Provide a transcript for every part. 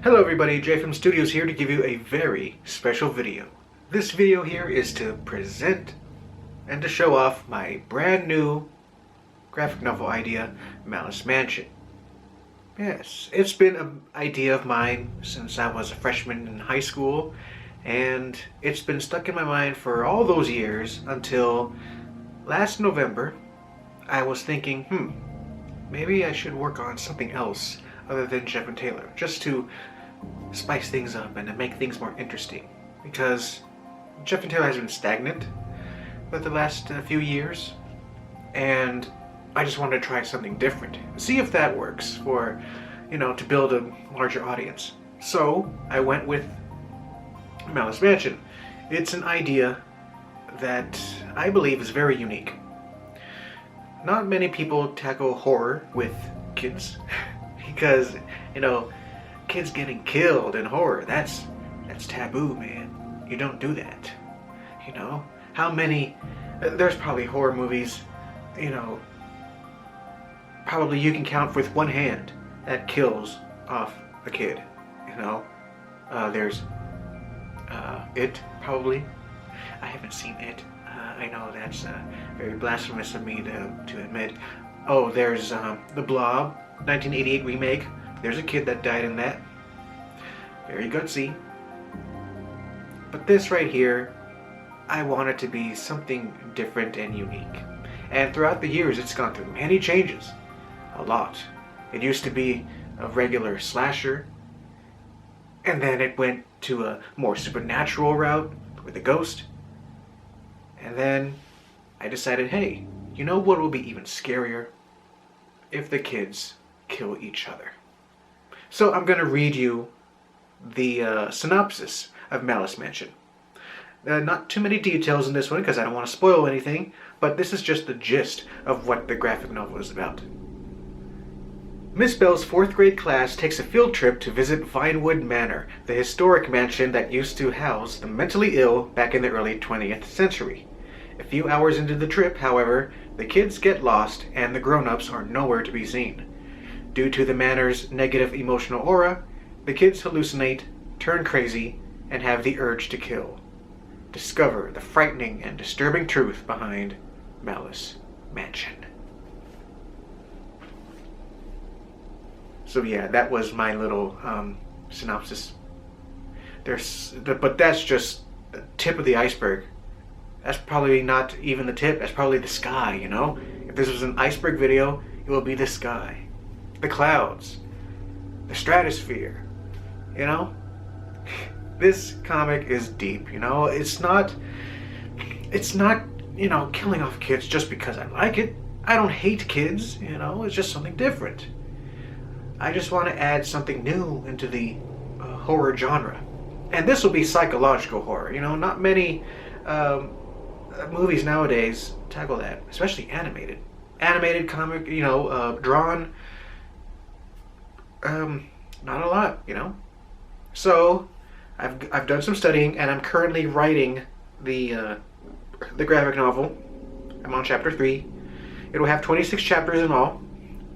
Hello everybody, Jay from Studios here to give you a very special video. This video here is to present and to show off my brand new graphic novel idea, Malice Mansion. Yes, it's been an idea of mine since I was a freshman in high school, and it's been stuck in my mind for all those years until last November. I was thinking, maybe I should work on something else other than Jeff and Taylor, just to spice things up and to make things more interesting, because Jeff and Taylor has been stagnant for the last few years, and I just wanted to try something different, see if that works for, to build a larger audience. So I went with Malice Mansion. It's an idea that I believe is very unique. Not many people tackle horror with kids because, kids getting killed in horror, that's taboo, man. You don't do that. How many, there's probably horror movies, probably you can count with one hand that kills off a kid. There's It, probably. I haven't seen It. I know that's very blasphemous of me to admit. Oh, there's The Blob, 1988 remake. There's a kid that died in that. Very gutsy. But this right here, I want it to be something different and unique. And throughout the years, it's gone through many changes. A lot. It used to be a regular slasher, and then it went to a more supernatural route with a ghost. And then I decided, hey, what will be even scarier? If the kids kill each other. So I'm going to read you the synopsis of Malice Mansion. Not too many details in this one because I don't want to spoil anything, but this is just the gist of what the graphic novel is about. Miss Bell's 4th grade class takes a field trip to visit Vinewood Manor, the historic mansion that used to house the mentally ill back in the early 20th century. A few hours into the trip, however, the kids get lost and the grown-ups are nowhere to be seen. Due to the manor's negative emotional aura, the kids hallucinate, turn crazy, and have the urge to kill. Discover the frightening and disturbing truth behind Malice Mansion. So yeah, that was my little synopsis. But that's just the tip of the iceberg. That's probably not even the tip. That's probably the sky, If this was an iceberg video, it will be the sky. The clouds. The stratosphere. This comic is deep, It's not, killing off kids just because I like it. I don't hate kids, It's just something different. I just want to add something new into the horror genre. And this will be psychological horror, Not many movies nowadays tackle that, especially animated. Animated comic, drawn, not a lot, So I've done some studying, and I'm currently writing the graphic novel. I'm on chapter 3. It will have 26 chapters in all,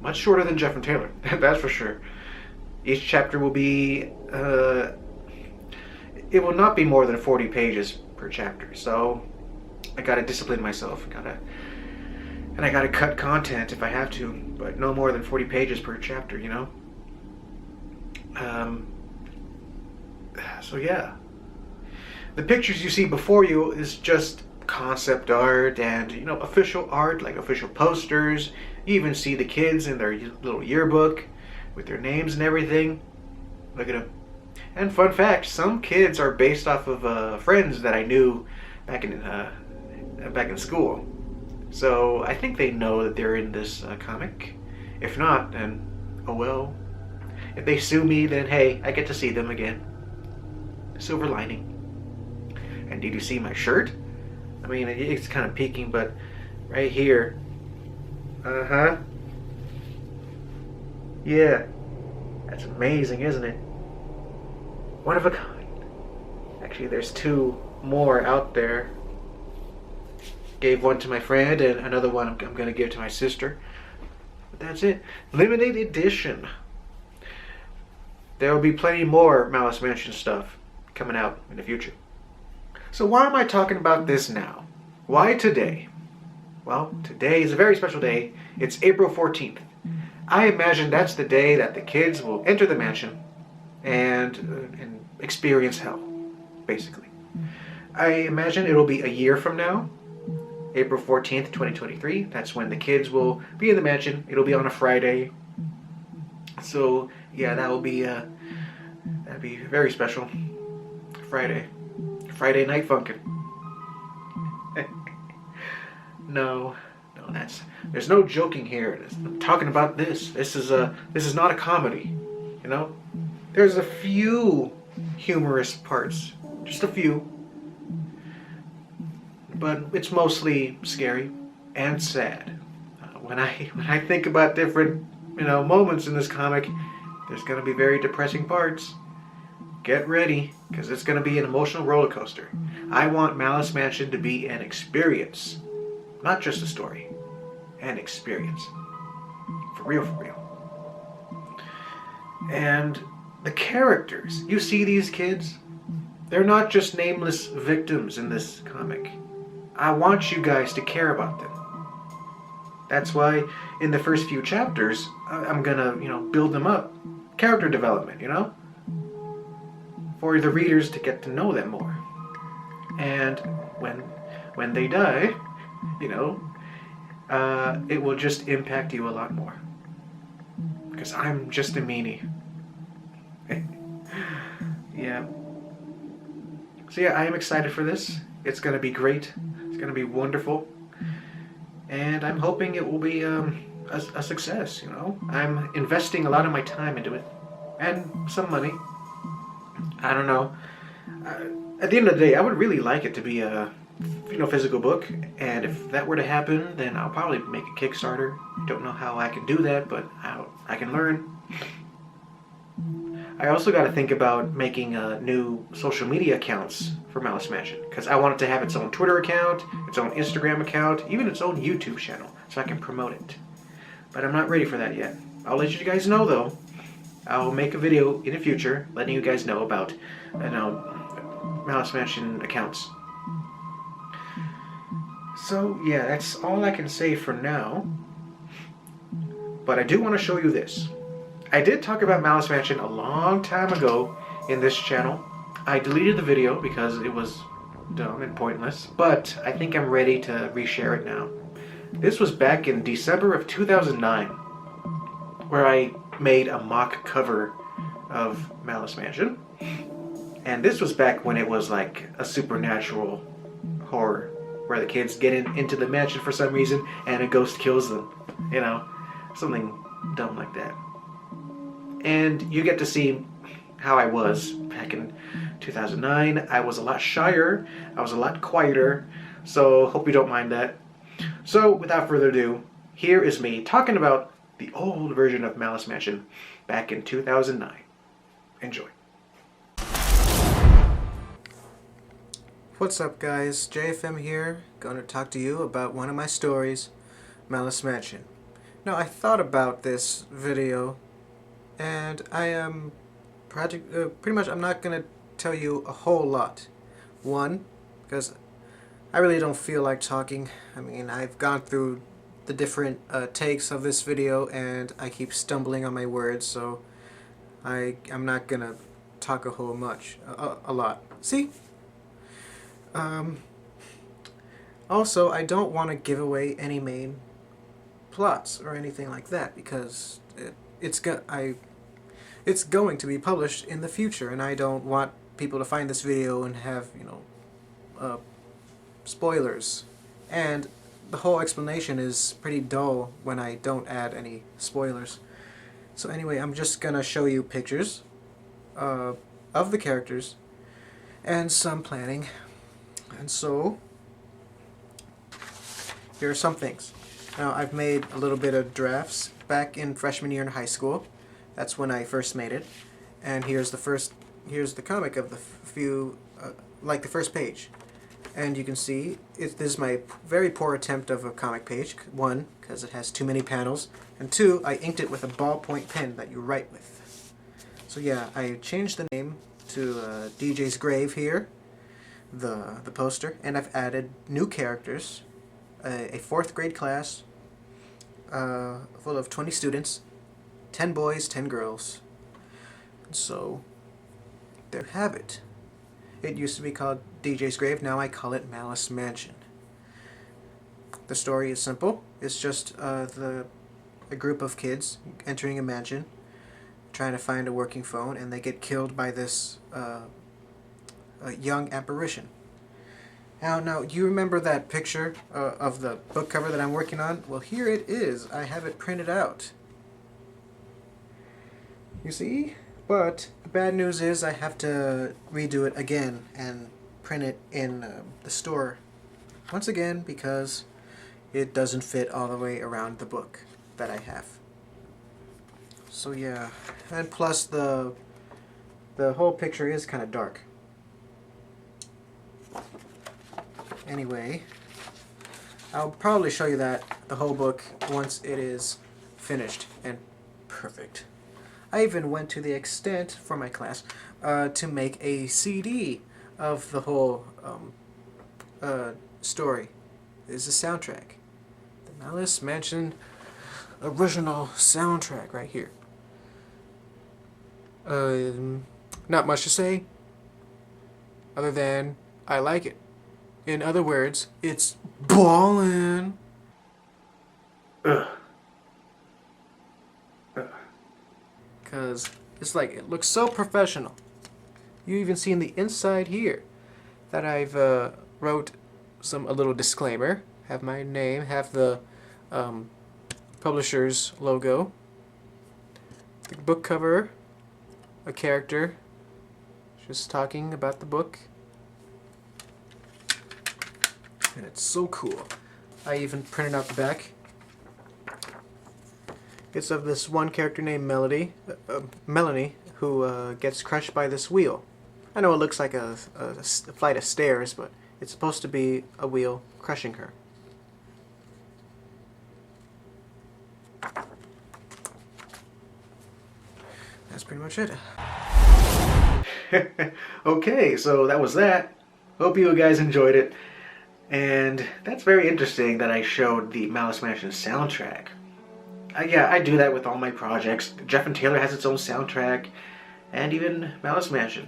much shorter than Jeff and Taylor, that's for sure. Each chapter will be, it will not be more than 40 pages per chapter, so I gotta discipline myself, and I gotta cut content if I have to, but no more than 40 pages per chapter, So yeah. The pictures you see before you is just concept art and, official art, like official posters. You even see the kids in their little yearbook with their names and everything. Look at them. And fun fact, some kids are based off of friends that I knew back in school. So I think they know that they're in this comic. If not, then oh well. If they sue me, then hey, I get to see them again. Silver lining. And did you see my shirt? I mean, it's kind of peeking, but right here. Yeah. That's amazing, isn't it? One of a kind. Actually, there's 2 more out there. Gave one to my friend, and another one I'm going to give to my sister. But that's it. Limited edition. there will be plenty more Malice Mansion stuff coming out in the future. So why am I talking about this now? Why today? Well, today is a very special day. It's April 14th. I imagine that's the day that the kids will enter the mansion and experience hell, basically. I imagine it'll be a year from now, April 14th, 2023. That's when the kids will be in the mansion. It'll be on a Friday. So, yeah, that'd be very special. Friday night funkin'. No, there's no joking here. I'm talking about this. This is not a comedy, you know? There's a few humorous parts, just a few. But it's mostly scary and sad. When I think about different, moments in this comic, there's going to be very depressing parts. Get ready, because it's going to be an emotional roller coaster. I want Malice Mansion to be an experience. Not just a story. An experience. For real, for real. And the characters. You see these kids? They're not just nameless victims in this comic. I want you guys to care about them. That's why in the first few chapters, I'm gonna, build them up. Character development, for the readers to get to know them more. And when they die, it will just impact you a lot more. Because I'm just a meanie. Yeah. So yeah, I am excited for this. It's going to be great. It's going to be wonderful. And I'm hoping it will be a success, I'm investing a lot of my time into it. And some money. I don't know. At the end of the day, I would really like it to be a physical book, and if that were to happen, then I'll probably make a Kickstarter. Don't know how I can do that, but I can learn. I also got to think about making new social media accounts for Malice Mansion, because I want it to have its own Twitter account, its own Instagram account, even its own YouTube channel, so I can promote it. But I'm not ready for that yet. I'll let you guys know, though. I'll make a video in the future letting you guys know about, Malice Mansion accounts. So, yeah, that's all I can say for now. But I do want to show you this. I did talk about Malice Mansion a long time ago in this channel. I deleted the video because it was dumb and pointless, but I think I'm ready to reshare it now. This was back in December of 2009, where I made a mock cover of Malice Mansion. And this was back when it was like a supernatural horror, where the kids get into the mansion for some reason and a ghost kills them. Something dumb like that. And you get to see how I was back in 2009. I was a lot shyer. I was a lot quieter. So hope you don't mind that. So without further ado, here is me talking about the old version of Malice Mansion back in 2009. Enjoy. What's up, guys? JFM here, gonna talk to you about one of my stories, Malice Mansion. Now, I thought about this video, and I am pretty much I'm not gonna tell you a whole lot. One, because I really don't feel like talking. I mean, I've gone through the different takes of this video, and I keep stumbling on my words, so I'm not gonna talk a whole lot. See? Also, I don't want to give away any main plots or anything like that, because it's going to be published in the future, and I don't want people to find this video and have, spoilers. And the whole explanation is pretty dull when I don't add any spoilers. So anyway, I'm just gonna show you pictures of the characters and some planning. And so, here are some things. Now, I've made a little bit of drafts back in freshman year in high school. That's when I first made it. And here's the comic of the the first page. And you can see, this is my very poor attempt of a comic page. One, because it has too many panels. And two, I inked it with a ballpoint pen that you write with. So yeah, I changed the name to DJ's Grave here, the poster, and I've added new characters, a 4th grade class full of 20 students, 10 boys, 10 girls. So there you have it. It used to be called DJ's Grave, now I call it Malice Mansion. The story is simple. It's just a group of kids entering a mansion, trying to find a working phone, and they get killed by this young apparition. Now, do you remember that picture of the book cover that I'm working on? Well, here it is. I have it printed out. You see? But the bad news is I have to redo it again and print it in the store once again because it doesn't fit all the way around the book that I have. So yeah, and plus the whole picture is kind of dark. Anyway, I'll probably show you the whole book once it is finished and perfect. I even went to the extent for my class to make a CD of the whole story. It's a soundtrack. The Malice Mansion original soundtrack right here. Not much to say other than I like it. In other words, it's ballin'. Because it's like, it looks so professional. You even see in the inside here that I've wrote a little disclaimer. Have my name, have the publisher's logo, the book cover, a character just talking about the book, and it's so cool. I even printed out the back. It's of this one character named Melanie, who gets crushed by this wheel. I know it looks like a flight of stairs, but it's supposed to be a wheel crushing her. That's pretty much it. Okay, so that was that. Hope you guys enjoyed it. And that's very interesting that I showed the Malice Mansion soundtrack. Yeah, I do that with all my projects. Jeff and Taylor has its own soundtrack, and even Malice Mansion.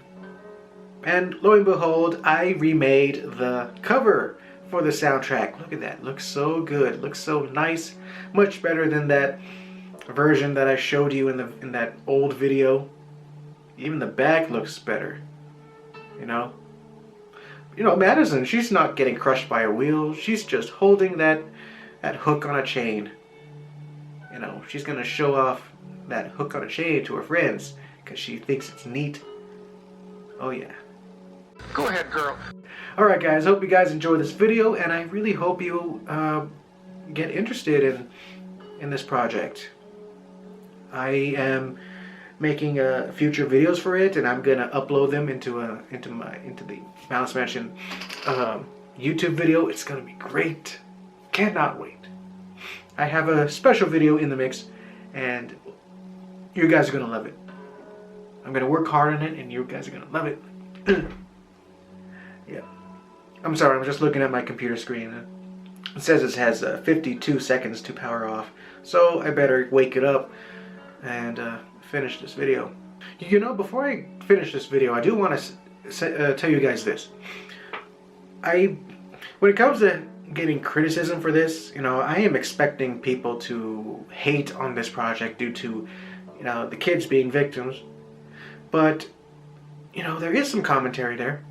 And lo and behold, I remade the cover for the soundtrack. Look at that. It looks so good. It looks so nice. Much better than that version that I showed you in that old video. Even the back looks better. You know, Madison, she's not getting crushed by a wheel. She's just holding that hook on a chain. You know, she's gonna show off that hook on a chain to her friends because she thinks it's neat. Oh yeah. Go ahead, girl. Alright guys, hope you guys enjoy this video, and I really hope you get interested in this project. I am making future videos for it, and I'm gonna upload them into the Malice Mansion YouTube video. It's gonna be great. Cannot wait. I have a special video in the mix, and you guys are gonna love it. I'm gonna work hard on it, and you guys are gonna love it. Yeah. I'm sorry, I'm just looking at my computer screen. It says it has 52 seconds to power off, so I better wake it up and finish this video. You know, before I finish this video, I do want to tell you guys this. When it comes to getting criticism for this, you know, I am expecting people to hate on this project due to, you know, the kids being victims. But, you know, there is some commentary there.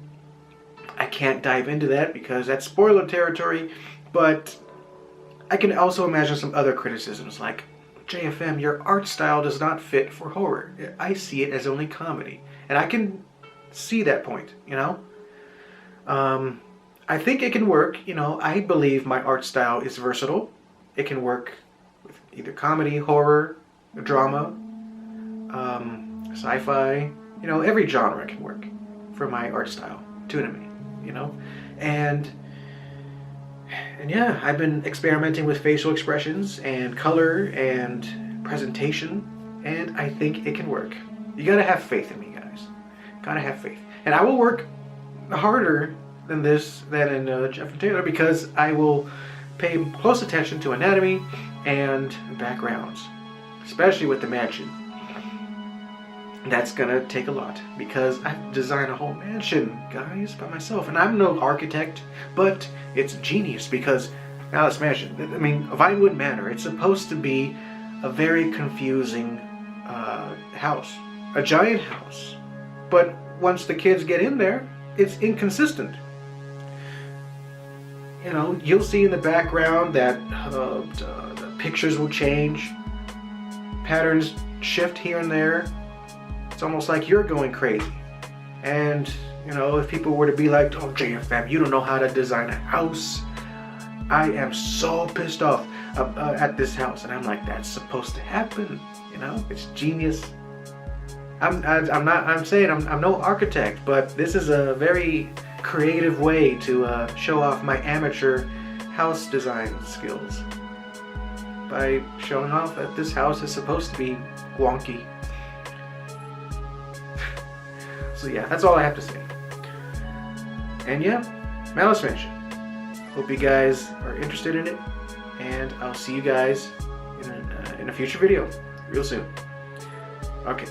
I can't dive into that because that's spoiler territory, but I can also imagine some other criticisms like, JFM, your art style does not fit for horror. I see it as only comedy. And I can see that point, you know? I think it can work, you know. I believe my art style is versatile. It can work with either comedy, horror, drama, sci-fi. You know, every genre can work for my art style, me, you know? And yeah, I've been experimenting with facial expressions and color and presentation, and I think it can work. You gotta have faith in me, guys. Gotta have faith. And I will work harder than in Jeff and Taylor, because I will pay close attention to anatomy and backgrounds, especially with the mansion. That's gonna take a lot, because I designed a whole mansion, guys, by myself. And I'm no architect, but it's genius, because Malice Mansion, I mean, Vinewood Manor, it's supposed to be a very confusing house. A giant house. But once the kids get in there, it's inconsistent. You know, you'll see in the background that the pictures will change. Patterns shift here and there. It's almost like you're going crazy. And, you know, if people were to be like, oh, JFM, you don't know how to design a house. I am so pissed off at this house. And I'm like, that's supposed to happen. You know, it's genius. I'm no architect, but this is a very creative way to show off my amateur house design skills by showing off that this house is supposed to be wonky. So yeah, that's all I have to say. And yeah, Malice Mansion. Hope you guys are interested in it, and I'll see you guys in a future video real soon. Okay.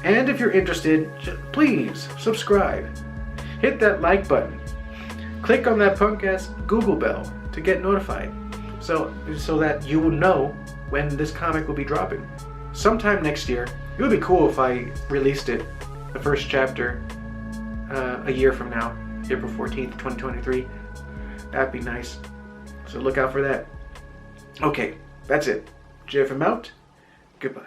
And if you're interested, please subscribe. Hit that like button. Click on that punk-ass Google bell to get notified, so that you will know when this comic will be dropping. Sometime next year. It would be cool if I released it, the first chapter, a year from now, April 14th, 2023. That'd be nice. So look out for that. Okay, that's it. JFM out. Goodbye.